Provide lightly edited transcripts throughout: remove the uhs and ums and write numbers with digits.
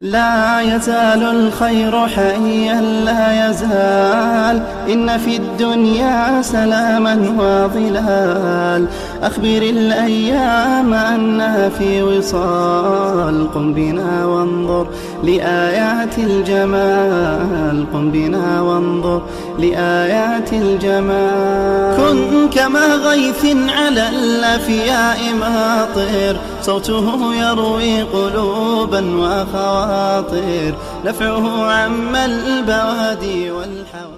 لا يزال الخير حيا لا يزال، إن في الدنيا سلاما وظلال. أخبر الأيام أنها في وصال، قم بنا وانظر لآيات الجمال، قم بنا وانظر لآيات الجمال. كن كما غيث على الأفياء ماطر، صوته يروي قلوبا وخواطر، نفعه عم البوادي والحوادي.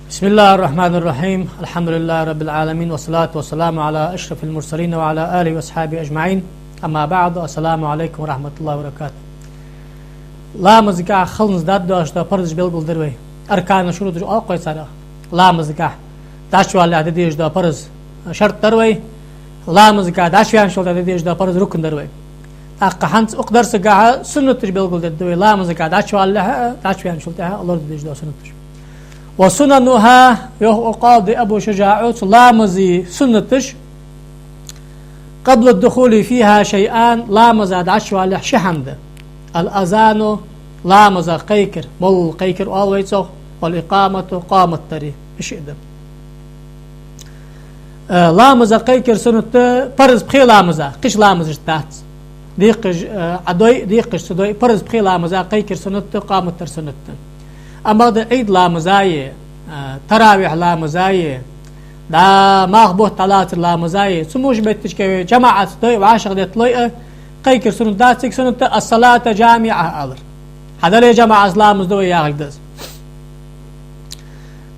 بسم الله الرحمن الرحيم. الحمد لله رب العالمين، والصلاة والسلام على أشرف المرسلين وعلى آله وأصحابه أجمعين. أما بعد، السلام عليكم ورحمة الله وبركاته. لا مزقع خلنز داد داشتا پردش بلگل دروي أركان شروط جو آقوي سارا لا مزقع داشوا اللي عدديش دا پرز شرط دروي، لا مزقع داشوان شلت عدديش دا پرز ركن دروي. أقا حنس أقدر سقعها سنتش بلگل دروي، لا مزقع داشوا اللي داشوان شلتها الله عدديش دا سنتش. وسننها يقاضي أبو شجاعوت لامزي سنتش قبل الدخول فيها شيئان لامزاد عشوى لحشحند الأذان لامز قيكر مل قيكر أوليتو، والإقامة قامت تري بشئدم لامز قيكر سنت فرز بخي لامزا قش لامز اشتات ديقش عدوي ديقش سدوي فرز بخي لامزا قيكر سنت قامت تر سنت. أما ده عيد لا مزايا، تراويح لا مزايا، دا ماخبوه طلات لا مزايا، سموش بيتش كي جماعة دوي وعاشق دي طليقة قيكر سنة داتك سنة الصلاة جامعة ألر هذا لي جماعة اسلام دوي يا غلدز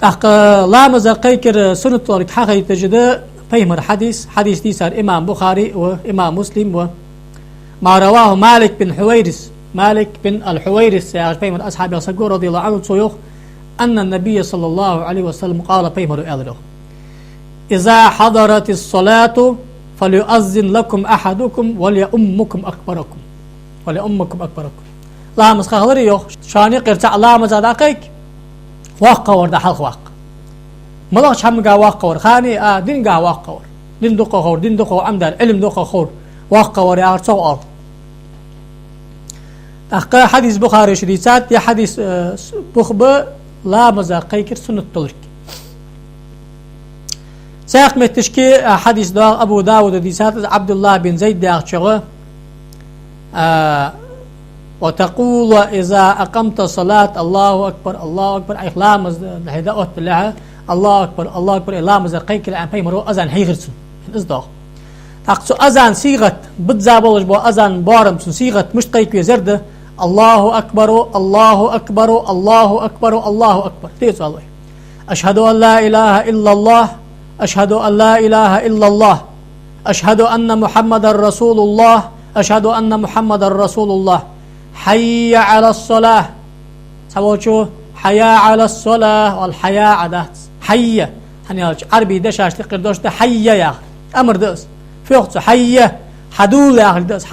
تحق لا مزا قيكر سنة طلق حقي تجد فيمر حديث دي صار إمام بخاري وإمام مسلم وما رواه مالك بن حويرس، مالك بن الحويرس يا فيمر أصحاب يصقور رضي الله عنه صيوخ أن النبي صلى الله عليه وسلم قال فيمر أذره إذا حضرت الصلاة فليؤذن لكم أحدكم وليؤمكم أكبركم لا مسخ خلري يوخ شاني قرتع لا مزاد قيك واقع ورد حلق واقع ملاش هم قا واقع ور خاني دين قا واقع ور دين دقة خور دين دقة عمدار علم دقة خور واقع ور يا سوال أخا حديث بخاري شريسات يا حديث بخبة لا مزاقيكر سنة طلق ساق متشكي حديث دا أبو داود ديسات عبد الله بن زيد دا أخشغه وتقول إذا أقمت صلاة الله أكبر الله أكبر أي لا مز هدأت لها الله أكبر لا مزاقيكر عن فيمرو أذان هيغرسن إصداق أقصو أذان صيغة بتزابولش بو أذان بارم صيغة مش قيك يزرده الله أكبر الله أكبر الله أكبر الله أكبر تيسو الله أشهد أن لا إله إلا الله أشهد أن لا إله إلا الله أشهد أن محمد رسول الله أشهد أن محمد رسول الله حي على الصلاة سووشو حيا على الصلاة والحياة عدات حي هني عربي دشاش تقدر دوش حي يا أمر دوس في وقت حي حدول يا دوس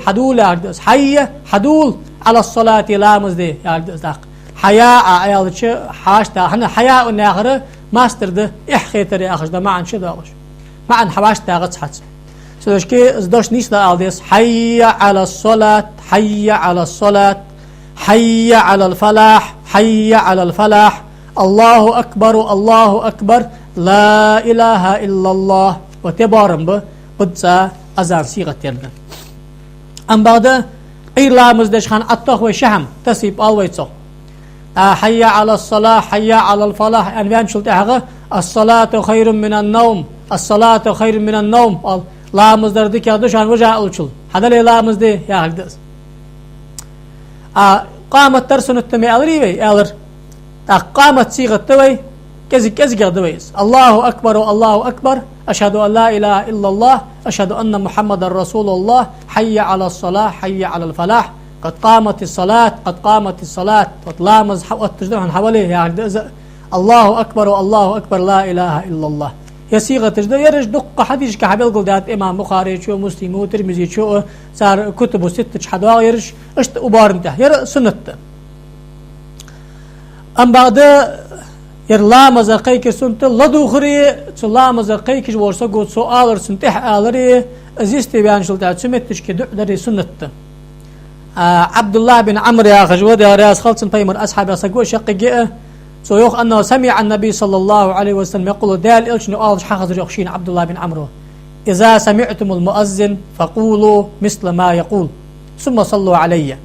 حدول يا دوس حي حدول على الصلاة لامز دي يا داق حياء يا شو حاشتا احنا حياء الناخره ماستر ده احخيتر يا اخش ده معن شو داغش معن حواشتا غصحت سوش كي ازدوش نيستا الديس حي على الصلاة حي على الصلاة حي على الفلاح حي على الفلاح الله أكبر لا إله إلا الله وتبارم به قدسا أذان صيغة يلنا أم بعد إلا مزدش خان أطخ وشهم تسيب ألويتو حي على الصلاة حي على الفلاح أن بيان شلت أحغا الصلاة خير من النوم الصلاة خير من النوم لا مزدر ديك يادوش عن وجه ألوشل هذا لي لا مزدي يا هكذا قامت ترسن التمي ألريبي ألر قامت صيغة توي كزي قردويس الله أكبر أشهد أن لا إله إلا الله أشهد أن محمد رسول الله حي على الصلاة حي على الفلاح قد قامت الصلاة وتلامز وتجدون حواليه يعني الله أكبر لا إله إلا الله يا صيغة تجد يرج دقة حديث كحبيل قلدات إمام بخاري شو مسلم وترمذي شو صار كتب ستة حدوا يرج اشت أبارمته ير سنة أم بعد يرلام زقيك سنت لدوخري سلام زقيك ورسا قد سؤال سنتح آلري أزيستي بيان شلتات سمتش كدو دري سنة عبد الله بن عمرو يا خجود يا راس خلصن بيمر أصحاب يسقوا شقيقه سويخ أنه سمع النبي صلى الله عليه وسلم يقول دال إلش نقال حخذ يخشين عبد الله بن عمرو إذا سمعتم المؤذن فقولوا مثل ما يقول ثم صلوا علي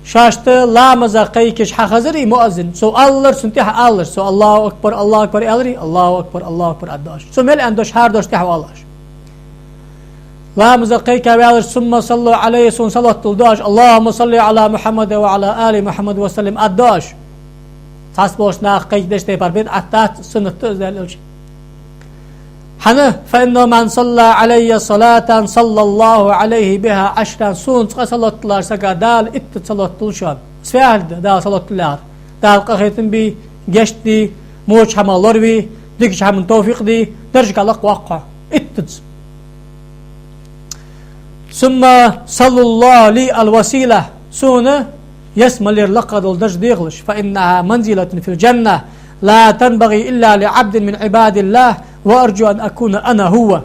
شاشت لا مزاقيكش حخذري مؤذن سو الله سنتح الله سو الله أكبر الله أكبر ألري الله أكبر الله أكبر أداش سو مل أندوش هاردوش تحو الله لا مزاقيك بألرش ثم صلوا عليه سن صلاة الداش اللهم صل على محمد وعلى آل محمد وسلم أداش تصبوش ناخ قيد دشتي بربيد عتات سنة تأذل الجي حنا فإنه من صلى علي صلاة صلى الله عليه بها 10 سون صلاة الله سكا دال ات صلاة الشام سفيال دال صلاة الله دال قخيتن بي جشتي موش حما لوربي ديكش حما توفيق دي درجك لق وقع ات ثم صلى الله لي الوسيلة سونة يسمى للقد الدرج ديغلش فإنها منزلة في الجنة لا تنبغي إلا لعبد من عباد الله وأرجو أن أكون أنا هو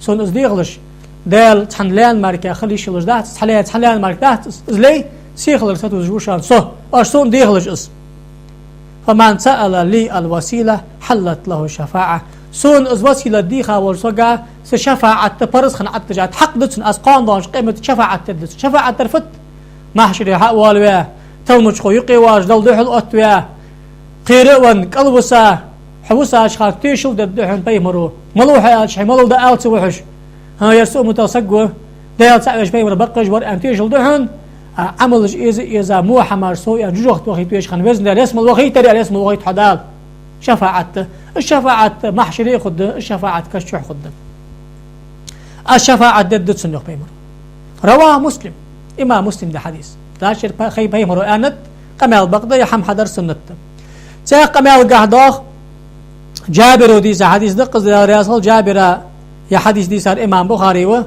سون أزديغلش دال تحنلان ماركا خليش لش دات تحنلان مارك دات إزلي سيخلر ستوزوشان صه أرسون ديغلش إس فمن سأل لي الوسيلة حلت له شفاعة سون از وسيلة ديخا ورسوغا سشفاعة تبرز خن عتجات حق دتن أسقان دانش قيمة شفاعة تدت شفاعة ترفت محشري حق والويا تلمج خويقي واج دل دحل أتويا قيرون قلبسا حوسا أشخاص تيشل ددحن بيمرو ملو حياتش ملو دا آلت وحش ها يرسو متوسقو ديال سعيش بيمر بقش ور أن تيشل دحن عملش إذا مو حمار سو يعني جوجت وخي تويش خن وزن الاسم الوخي تري الاسم الوخي حدال شفاعة الشفاعة محشري خد الشفاعة كشح خد الشفاعة ددت سنوخ بيمر رواه مسلم إمام مسلم ده حديث تاشر خي بيمر آنت قمال بقضة يحم حدر سنت تا قمال قهداخ جابر وديس حديث دقز رياصل جابر يا حديث دي صار إمام بخاري و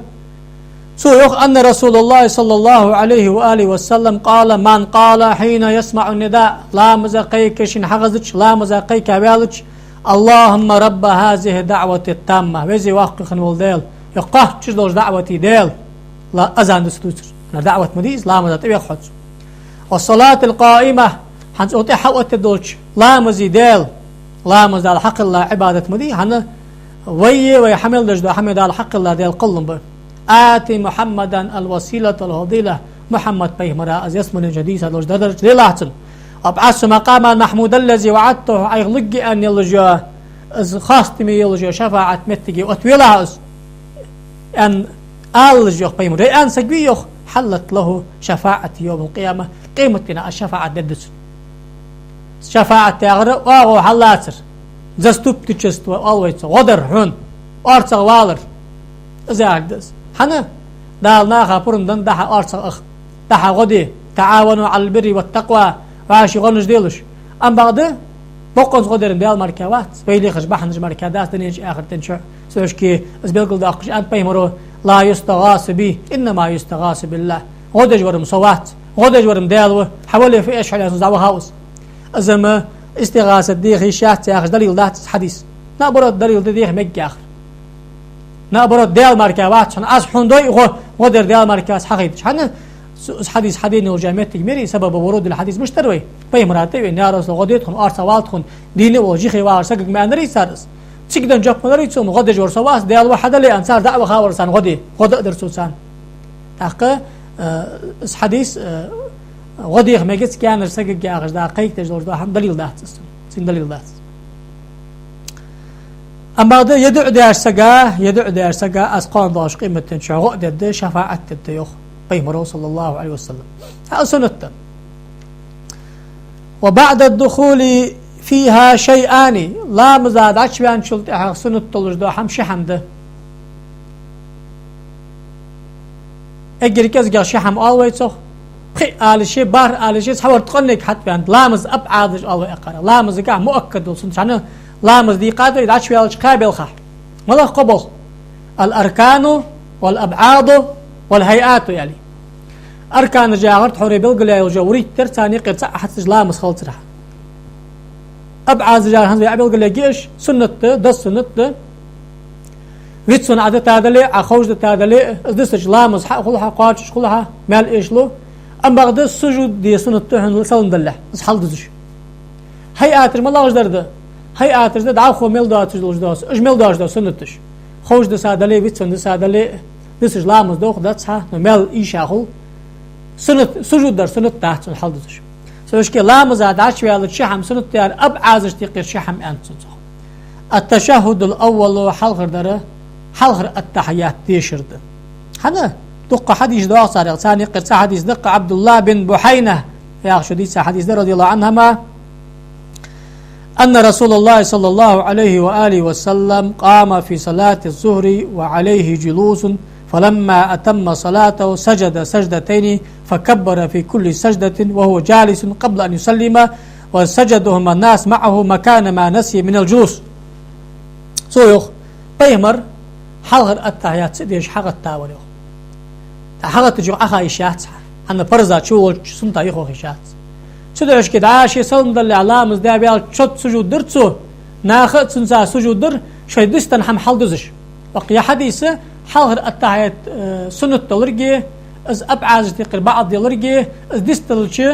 سويخ أن رسول الله صلى الله عليه وآله وسلم قال من قال حين يسمع النداء لا مزاقيك شن حغزك لا مزاقيك بالك اللهم رب هذه دعوة التامة وزي واقع خنول ديل يقاه تشدوش دعوتي ديل لا أذان دستوتر دعوة مديز لا مزاقيك يخد والصلاة القائمة حنس أوتي حوة الدولش لا مزيديل لا مزال حق الله عبادة مدي حنا ويحمل دجدو حمد على حق الله ديال قلن آتي محمدا الوسيلة الفضيلة محمد بيهمرا از يسمن جديد لوج درج ليلاتن أبعث مقاما محمود الذي وعدته أيغلق أن يلجا از خاصتمي يلجا شفاعة متجي وتويلها أن ألجا بيهمرا أن سجبيه حلت له شفاعة يوم القيامة قيمتنا الشفاعة ددس شفاعة تغرى واغو حلاتر زستوب تشست والويت غدر هون أرتغ والر زاغدس حنا دالنا خابرندن دحا أرتغ أخ دحا غدي تعاونوا على البر والتقوى وعاشي غنج ديلش أم بعد بقنز غدرن ديال مركبات بيلي خش بحنج مركبات دنيج آخر تنشع سوشكي أزبيلقل داقش أنت بيمرو لا يستغاث به إنما يستغاث بالله غدج ورم صوات غدج ورم ديالو حوالي في إيش حليا زعوا هاوس أزما استغاثة دي خيشات آخر دليل ده حديث نابرد دليل دي مجي آخر نابرد ديال مركبات شان أز حندوي غدر ديال مركز حقيقي شان حديث حديث وجامعتك ميري سبب ورود الحديث مشتروي بيمراتي نارس غديتكم أرسوالتكم ديني وجيخي وارسقك ما نري سارس تقدر جاب نري تسوم غدج ورسواس ديال واحد اللي أنصار دعوة خاورسان غدي غد أقدر سوسان تحقق حديث غديخ ما جت كان رسقك يا أخي دقيق تجلس ده هم دليل ده سين دليل ده أما ده يدعو درسجا أسقان داش قيمة تنشعق ده شفاعة الديوخ بيمرو صلى الله عليه وسلم سنة وبعد الدخول فيها شيئان لا مزاد عشبان شلت سنة طلج ده هم شحم ده أجري كذا شحم always آل شيء بار آل شيء حاول تقنك حتى عند لامز أبعاد الله أقرأ لامز كا مؤكد وسنشانه لامز دي قادر إذا شوي قابل خا ملا قبل الأركان والأبعاد والهيئات يعني أركان جاهرت حوري بالقليا وجوري ترتاني قرص حتى لامز خلص رح أبعاد جاهر هنزي بالقليا جيش سنة ده سنة ويتسون عدد تادلي عخوج تادلي دستش لامز حق كلها قاتش كلها مال إيشلو أم بعد السجود دي سنة تهن سلم دله بس حال دزش هاي آتر ما الله وجدرده هاي آتر ده دعوه ميل داتش دلش داس إيش ميل داش ده سنتش خوج ده سادلي ويتسون ده سادلي دستش لامز دوخ داتها مال إيش أخو سنة سجود در سنة تحت حال دزش سويش كي لامز عداش ويا الشحم سنة تيار أب عازش تقير شحم أنت التشهد الأول حلقر دره حلقر التحيات تيشرد هذا دق حديث دعاء صار ثاني قصة حديث دق عبد الله بن بحينة يا شديد حديث رضي الله عنهما أن رسول الله صلى الله عليه وآله وسلم قام في صلاة الظهر وعليه جلوس فلما أتم صلاته سجد سجدتين فكبر في كل سجدة وهو جالس قبل أن يسلم وسجدهما الناس معه مكان ما نسي من الجلوس سويخ بيمر حلقر التحيات سيديش حقت تاوليخ حقت جو أخا إشيات أنا برزا شو سنتا يخو إشيات سيديش كده عاشي سلم دل علامز ده بيال شد سجود درتسو ناخد سنسا سجود در شوي دستن هم حل دزش وقيا حديثة حلقر التحيات سنة تلرقي از أبعاز تقر بعض يلرقي از دستلشي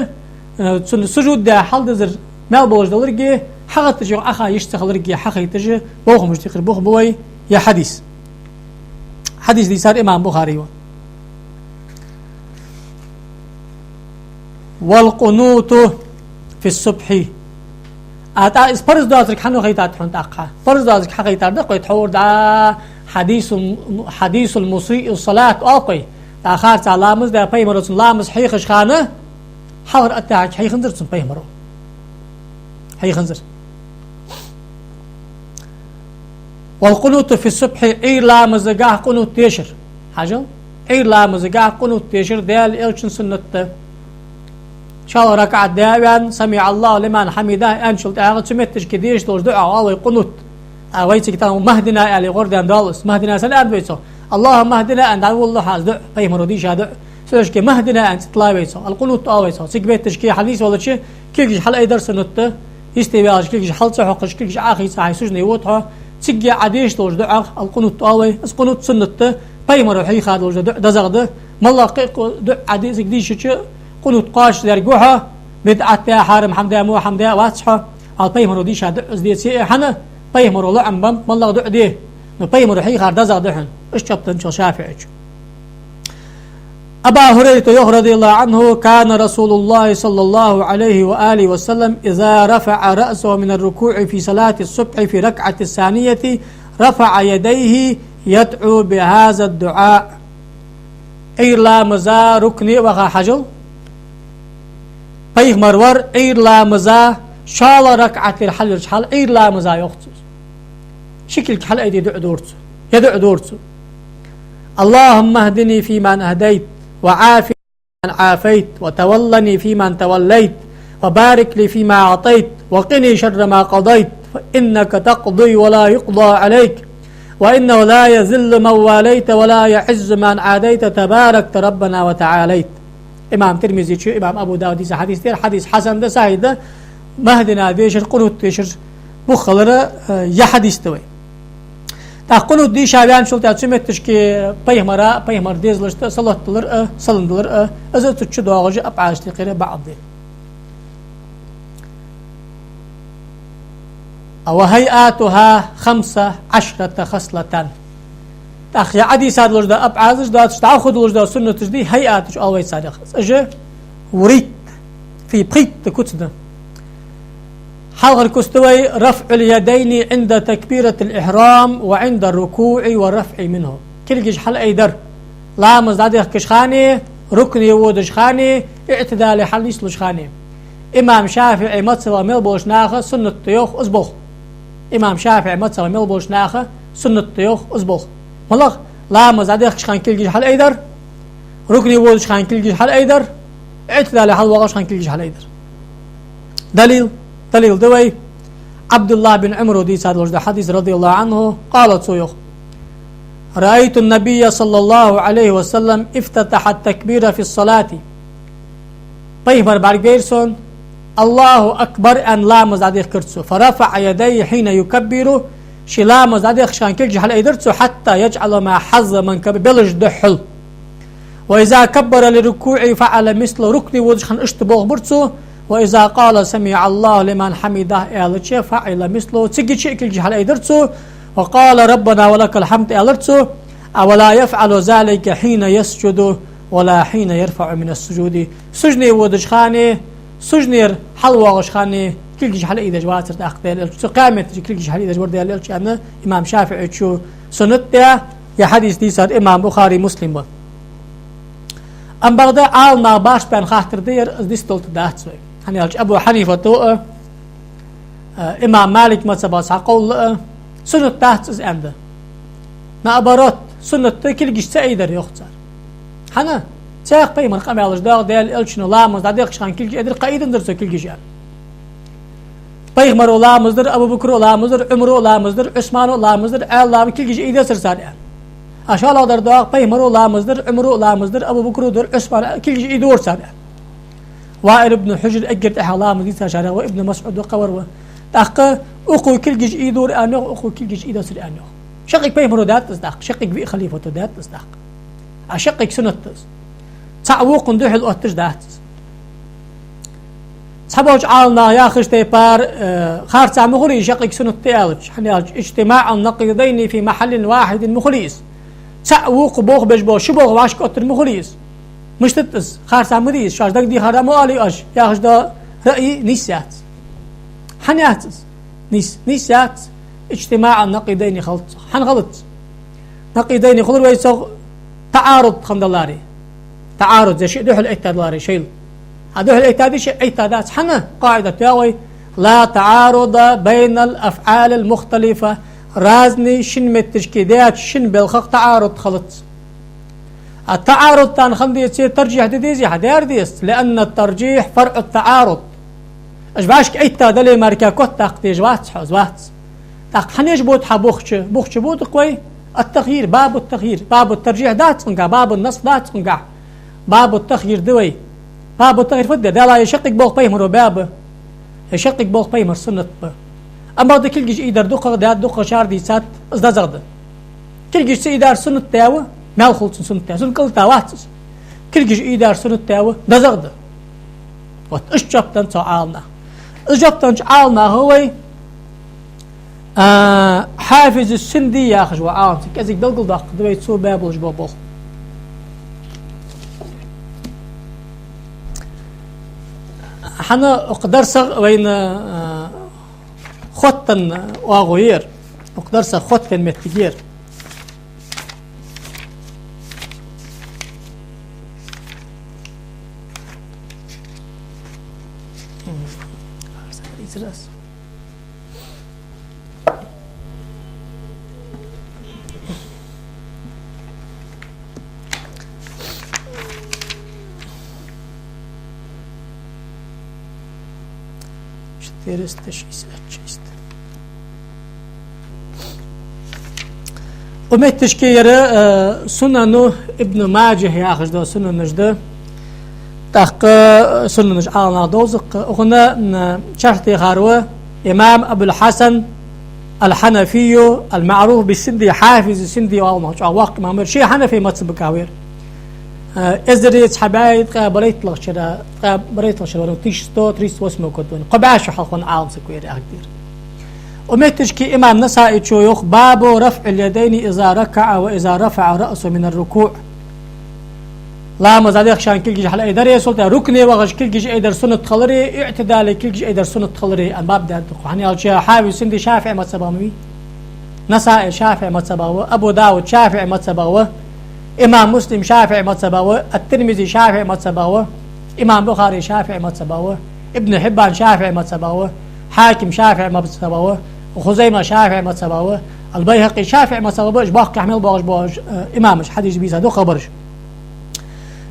سجود ده حل دزر مال بولش دلرقي حقت جو أخا يشتغل رجع حقي تجي بوخ مش تقر بوخ بوي يا حديث دي صار إمام بخاري والقنوت في الصبح أتا إسبرز داتك حنو خيتات حنت أقع فرز داتك حقيتات دقي تحور دا حديث المسيء الصلاة أوقي دا خارج علامز دا بيمرس لامز حيخش خانه حور أتاك حي خنزر تسم بيمرو حي خنزر والقنوت في الصبح إيلا مزقاه قنوت تيشر حاجة إيلا مزقاه قنوت تيشر ديال إلشن سنة إن شاء الله ركعة داوان سمع الله لمن حمده أنشلت أغد سمتش كديش لوش دعا الله قنوت أويتك تانو مهدنا ألي غردان دالس مهدنا سنة بيتو اللهم مهدنا أن دعو الله حاز دع فيهم رديش هذا سوش كي مهدنا أن تطلع بيتو القنوت أويتو سيكبيتش كي حديث ولا شيء كيكش حل أي درس سنة يستيباش كيكش حل صحوقش كيكش عاخي صحي سجن يوضحه تيجي عديش لوج دعاء القنوت طاوي اس قنوت سنته بيمر حي خاد لوج دزغده مالله دع عديس قديش قنوت قاش درجوها بدعت حارم حمدا مو حمدا واصحه على بيمر ديش از دي سي حنا بيمر الله عم مالله دع دي بيمر حي خاد دزغدهن ايش جبتن شافعي أبا هريرة رضي الله عنه كان رسول الله صلى الله عليه وآله وسلم إذا رفع رأسه من الركوع في صلاة الصبح في ركعة الثانية رفع يديه يدعو بهذا الدعاء إيرلا مزا ركني وغا حجل بيغ مرور إيرلا مزا شال ركعة الحل حل إيرلا مزا يخصص شكل حل أيدي يدعو دورتو اللهم اهدني فيمن هديت وعافني من عافيت وتولني فيمن توليت وبارك لي فيما أعطيت وقني شر ما قضيت فإنك تقضي ولا يقضى عليك وإنه لا يذل من واليت ولا يعز من عاديت تباركت ربنا وتعاليت إمام ترمذي شو إمام أبو داود حديث حسن ده سعيد ده مهدنا ديشر قنوت ديشر بخلره يا حديث توي تقنوت دي شابان شلت أتسمتش كي بيهمر ديزلشت صلاة دلر صلن دلر إذا تشد واجج أبعاش تقرأ بعض وهيئاتها 15 خصلة تأخي عدي ساد لجدا أبعازش دا تأخذ لجدا سنة تجدي هيئاتش أوي ساد خص أجا وريت في بريت تكتنا حلق الكستوي رفع اليدين عند تكبيرة الإحرام وعند الركوع والرفع منه كل حل أي در لا مزداد كشخاني ركن يودش خاني اعتدال حل يسلش خاني إمام شافعي متصل ملبوش ناخه سنة تيوخ أزبخ إمام شافعي متصل ملبوش ناخه سنة تيوخ أزبخ ملغ لا مزداد كشخان كل حل أي در ركن يودش خان كل حل أي در اعتدال حل وغش خان كل حل أي در دليل دوي عبد الله بن عمرو دي ساد وجد حديث رضي الله عنه قالت سويخ رأيت النبي صلى الله عليه وسلم افتتح التكبير في الصلاة بيهمر بارجيرسون الله أكبر أن لا مزعديخ كرتسو فرفع يديه حين يكبر شلام زادي خشان كل جحل ايدرتو حتى يجعل ما حظ من بلج دحل. وإذا كبر للركوع فعل مثل ركن وجخن اشتبوغ برتو. وإذا قال سمع الله لمن حمده إعلتش فعل مثله تسجي شكل جحل ايدرتو. وقال ربنا ولك الحمد إعلتو. ولا يفعل ذلك حين يسجد ولا حين يرفع من السجود. سجني ودجخاني سجنير حلوة غشخاني كل جحل إذا جواتر تأخذ قامت كل جحل إذا جورد يالش أنا إمام شافعي شو سنة يا حديث دي صار إمام بخاري مسلم. أم بعد عالنا باش بين خاطر دير ديستولت داتسوي. هني أبو حنيفة تو إمام مالك مذهب ساقول سنة داتس عنده. ما أبرت سنة كل جش سعيدر يختار. حنا ساق بيمن قام يالش داغ ديال إلشنو لامز داديق شان كل جدر قايد درسو كل جيان. بيغمر الله مصدر أبو بكر الله مصدر عمر الله مصدر عثمان الله مصدر الله كل جي إيده سرسار يعني. أشاء الله در داغ بيغمر الله مصدر عمر الله مصدر أبو بكر در عثمان كل جي إيده ورسار يعني. وائل ابن حجر أجرت أحلام مدينة شارع وابن مسعود وقور تأخ أخو كل جي إيده أنو أخو كل جي إيده سر أنو. شقق بيغمر دات تصدق شقق بي خليفة دات تصدق. أشقق سنة تعوق ندوح الأتش دات. صبوج عالنا يا خشتي بار خارج مخلي شقق سنة تالج حنياج اجتماع النقيضين في محل واحد مخليس تعوق بوخ بجبو شبوخ واش كتر مخليس مش تتس خارج مديس شاش دق دي خرامو علي اش يا خشدا رأي نيسات حنياتس نيسات اجتماع النقيضين خلط حن غلط نقيضين خلر ويسوغ تعارض خمدلاري تعارض زي شيء دوح الاتدلاري شيء هذول الاتادي شيء ايتادات حنا قاعدة تاوي لا تعارض بين الافعال المختلفة رازني شن متشكيدات شن بالخق تعارض خلط التعارض تان خندي تصير ترجيح ديزي حدار ديس لان الترجيح فرع التعارض اجباشك ايتادا لي ماركا كوت تاقتيج وات تاق حنيش بوت حبوخش بوت قوي التغيير باب التغيير باب الترجيح دات انقع باب النص دات انقع باب التغيير دوي باب التغيير فده ده لا يشقق بوق بيمر باب يشقق بوق بيمر سنة أما ده كل جيش إدار دقة ده دقة شهر دي سات أصدا زغده كل جيش إدار سنة تاوه ما خلص سنة تاوه سنة كل تاواتس كل جيش إدار سنة تاوه ده زغده وات إيش جبتن تعالنا إيش جبتن تعالنا هو حافز السندي يا أخي وعام كذا دلقل دق دوي تسوي باب وجبه بوخ حنا اقدر صغ وين خطن واغوير اقدر صغ خطن متجير ومت تشكير سنن ابن ماجه يا أخي ده سنن نجده تحق سنن نج على دوزق هنا شرطي خاروة إمام أبو الحسن الحنفي المعروف بالسندي حافظ السندي والله واقع ما شيء حنفي ما تسبكاوير إزريت حبايت قابريت لغشرة قابريت لغشرة تيشتو تريس واسمه كتون قبعش حلقون عالم سكوير أكتير ومتشكي إمام نسائي شيوخ باب رفع اليدين إذا ركع وإذا رفع رأسه من الركوع لا مزاديق شان كل جيش حلقة إدارية سلطة ركني وغش كل جيش إدار سنة تخلري اعتدالي كل جيش إدار سنة تخلري الباب ده يعني الشيء حاوي سندي شافعي متسباوي نسائي شافعي متسباوي أبو داود شافعي متسباوي إمام مسلم شافعي متسباوي الترمذي شافعي متسباوي إمام بخاري شافعي متسباوي ابن حبان شافعي متسباوي حاكم شافعي متسباوي وخزيمة شافعي متسباوي البيهقي شافعي متسباوي باقي حمل باج إمامش حديث بيسا دو خبرش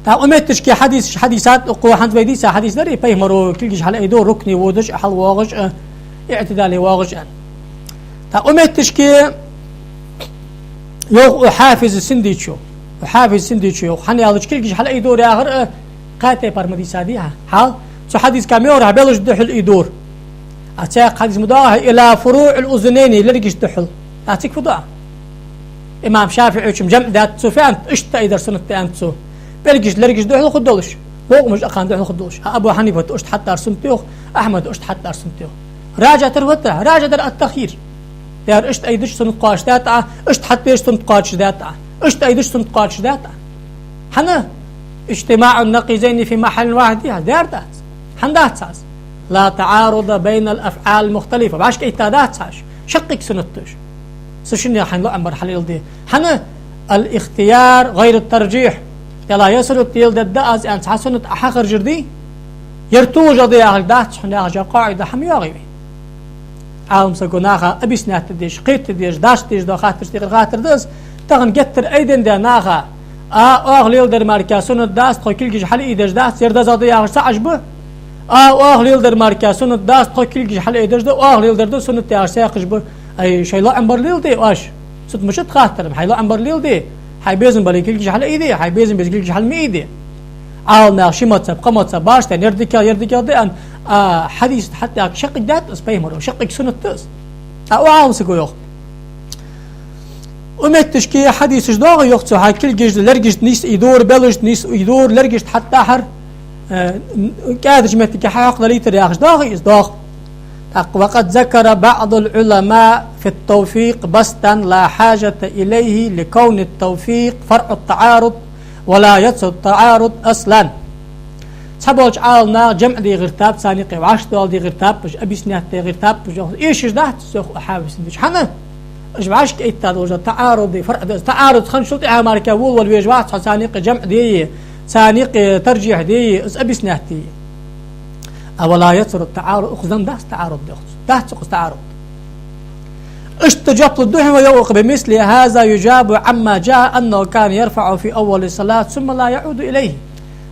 تا أمتش كي حديثات قوة حنت بيديسا حديث دري بيمرو كل جيش حلقي دور ركني ودش حل واغش اعتدالي واغش تا أمتش كي يو حافظ السنديتشو وحافظ السنديتشو حني على كل جيش حلقي دور آخر قاتي برمدي ساديها حال سو حديث كاميور هبلش دحل إيدور أتاق حديث مداه إلى فروع الأذنين لرجش دحل تعطيك فضاء إمام شافعي وشم جمع ذات سفيان إشت أيدر سنة أنتسو بلجش لرجش دوح الخدولش فوق مش أخان دوح الخدولش أبو حنيفة أشت حتى أرسنتيوخ أحمد أشت حتى أرسنتيوخ راجع تروته راجع در التخير دار إشت أيدش سنة قاش ذات إشت حتى إيش سنة قاش ذات إشت أيدش سنة قاش ذات حنا اجتماع النقيزين في محل واحد دار ذات حندات ساس لا تعارض بين الأفعال المختلفة بعش كإتادات ساش شقك سنتش سشني حن لا أمر حليل دي حنا الاختيار غير الترجيح يلا يسر التيل دداز أن تحسنت أحقر جردي يرتوج ضي أهل دات حنا أجا قاعدة حمياغي عالم سكوناخا أبيس نات تديش قيت تديش داش تديش دو خاطر تشتغل خاطر دز تغن جتر أيدن دا ناخا أغليل در ماركا سنت داس تخو كل حل إيدش داس يردز ضي أهل سعجبه أغليل در ماركا سنت داس تخو كل حل إيدش دو أغليل در دو سنت أهل ساقجبه أي شيء لا أمبر ليل دي واش ست مشت خاطر حي لا أمبر ليل دي حي بيزن بالي كل حل إيدي حي بيزن بيز كل حل ميدي عالنا شمت قمت باش تنردك دي أن حديث حتى شقق دات اسبيمر شقق سنة تس أو عالم سكويوخ ومتشكي حديث جداغ يوختو هاي كل جيج لرجش نيس يدور بلش نيس يدور لرجش حتى حر كادج متك حق ليتر يا جداغ إصداغ وقد ذكر بعض العلماء في التوفيق بسطا لا حاجة إليه لكون التوفيق فرع التعارض ولا يتصل التعارض أصلا سبوج عالنا جمع دي غرتاب ثاني قي وعش دول دي غرتاب بج أبيس نهت دي غرتاب بج إيش جدات سوخ أحابس نديش حنا إيش بعش كإيتاد وجه تعارض دي فرع تعارض خن شو تعمل ماركا وول والويجوات ثاني قي جمع دي ثاني قي ترجيح دي أبيس نهت دي أولا يصير التعارض أخذن ده تعارض ده تعارض استجاب الدحم ويوق بمثل هذا يجاب عما جاء أنه كان يرفع في أول الصلاة ثم لا يعود إليه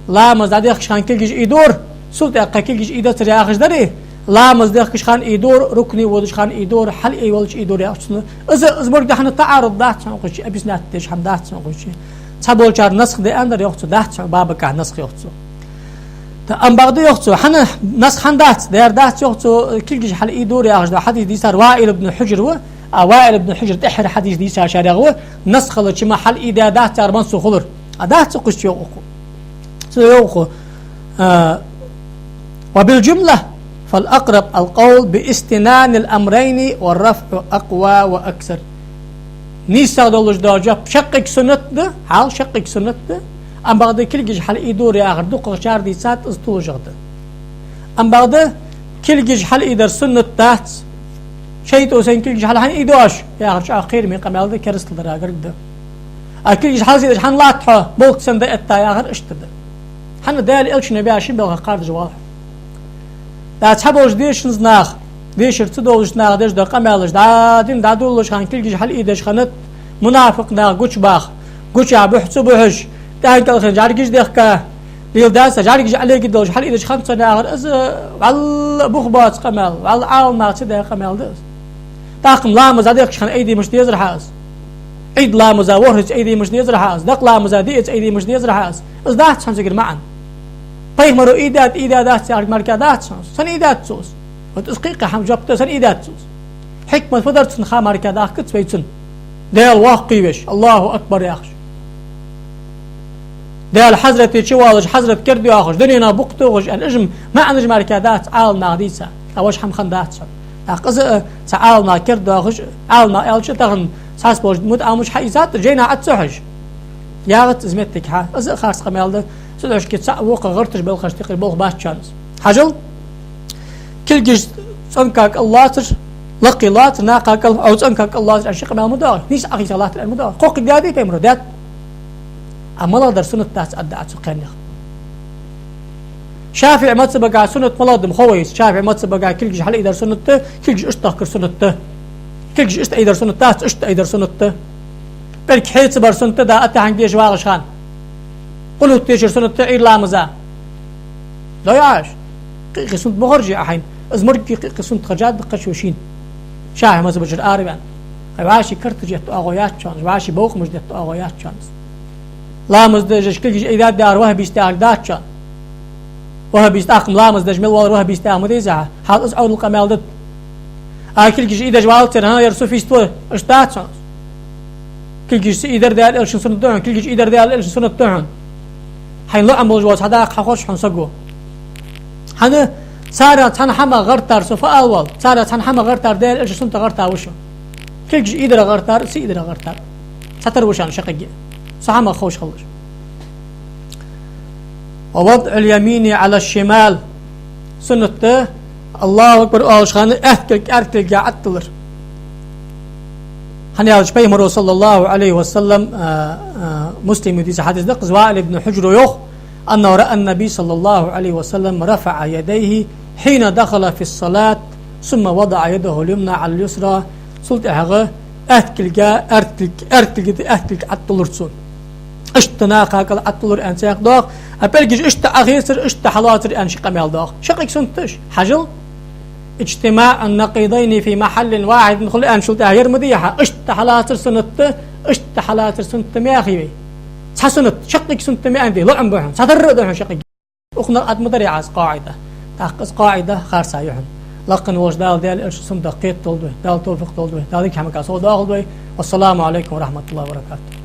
لا مزداديخ كان كيجي إيدور سلطة كيجي إيدور ترياخش دري لا مزداديخ كان إيدور ركني ودش كان إيدور حل إي ولش إيدور يأخذ إذا أزبر ده حنا تعارض ده تنقش أبيس ناتش حم ده تنقش تبول شار نسخ ده أندر يأخذ ده بابك عن نسخ يأخذ أم بعض يأخذ حنا نسخ دات دير دات يأخذ كيجي حل إيدور يأخذ حديث دي صار وائل بن حجر هو وائل بن حجر تحر حديث دي صار شارع نسخ لش ما حل إيدا دات صار منسوخ خلر دات تقش يأخذ وبالجملة فالأقرب القول باستنان الأمرين والرفع أقوى وأكثر نيسا دولش درجة شقق سنة ده حال شقق سنة ده أم بعد كل جيش حل إيدور يا آخر دو قشار دي سات أستول جغده أم بعد كل جيش حل إيدر سنة تحت شيء توسين كل جيش حل حن إيدوش يا آخر شو آخر من قمال ده كرست الدراجة ده كل جيش حل سيدش حن لاطحه بولك سند إتا يا آخر اشتده حنا دالي إلش نبي عشان بلغ قارد جوال دا تحبوش ديش نزناخ ديش ارتدولش ناخ ديش دا قمالش دا دين دا دولش خان كل جيش حل إيدش خانت منافق ناخ قوش باخ قوش عبحث بحش دا انت الخير جارجيش ديخكا ليل داسا جارجيش عليك دوش حل إيدش خمسة ناخر از وعلى بخبات قمال وعلى عالم ناخ سيدا قمال داس تاقم لامز عديقش خان أيدي مش ديزر حاس عيد لامز ورهج أيدي مش ديزر حاس دق لامز ديت أيدي مش ديزر حاس از دات شان سيقر معا طيب مرو إيدادات سيارك ماركادات سن إيداد سوس وتسقيق حم جبته سن إيداد سوس حكمة فدرت سن خا ماركادات كت سويتسن ديال واقي بش الله أكبر يا أخش ديال حضرة شوالج حضرة كردي يا أخش دنينا بقتوغش الأجم ما عندج ماركادات عالنا غديسة أوش حم خندات سن أقصى تعالنا كردي يا أخش عالنا إلش تغن ساس بوج مد أمش حيزات جينا عتسحج يا غت زمتك ها أز خاص قمال ده سدوش كتسع وقع غرتش بالخش تقريبا بلغ باش شانس حجل كل جيش صنكاك الله تر لقي الله ناقاك أو صنكاك الله تر أشيق مع مدار نيس أخي صلاة المدار قوق دادي في مردات أما در سنة تاس أدعى سقينيخ شافع ما تسبقع سنة ملادم خويس شافع ما تسبقع كل جيش حلقي در سنة كل جيش اشتاكر سنة كل جيش اشت أيدر سنة تاس اشت أيدر سنة بلك حيث بر سنة دا أتى عن جيش واغش خان قلوا تيشر سنة تعير لامزا لا يعاش قسنت بخرجي أحين أزمرك قسنت خرجات بقشوشين شاهي مزا بجر آربان وعاشي كرت جيت أغويات شانس وعاشي بوق مش جيت أغويات شانس لامز دجش كل جي إيداد دار وها بيستاق دات شان وها بيستاقم لامز دج مل وها بيستاق مديزها حال أسعود القمال دد كل جيش إذا جوال ترى يرسو في ستوه اشتات شانس كل جيش إذا دال إيش سنة دهن كل جيش إذا دال إيش سنة دهن حين لا عمل جواز هذا حخوش حنسقو هذا صار تنحما غرتار صفا أول صار تنحما غرتار دال إيش سنة غرتار وشو كل جيش إذا غرتار سي إذا غرتار ستر وشان شقيق صحما خوش خلص ووضع اليمين على الشمال سنة الله أكبر أشخان أرتل قاعدتلر هني على شبيه مرو صلى الله عليه وسلم مسلم يديس حديث دق زوائل ابن حجر يخ أنه رأى النبي صلى الله عليه وسلم رفع يديه حين دخل في الصلاة ثم وضع يده اليمنى على اليسرى سلط أهغه أرتل قاعدتلر تسون اشتناقا قال عطلر أن سيق داغ أبلجش اشت أخيسر اشت حلاتر أن شق مال داغ شقك سنتش حجل اجتماع النقيضين في محل واحد نقول أن شلت أهير مديحة اشت حلاتر سنت اشت حلاتر سنت ما أخي سنت شقك سنت ما عندي لا عم بحن صدر ده شقك أخنا أدمدري عز قاعدة تحقق قاعدة خارسة يحن لكن وش دال إيش سنت دقيق تولده دال توفق تولده ذلك هم كسر داخل والسلام عليكم ورحمة الله وبركاته.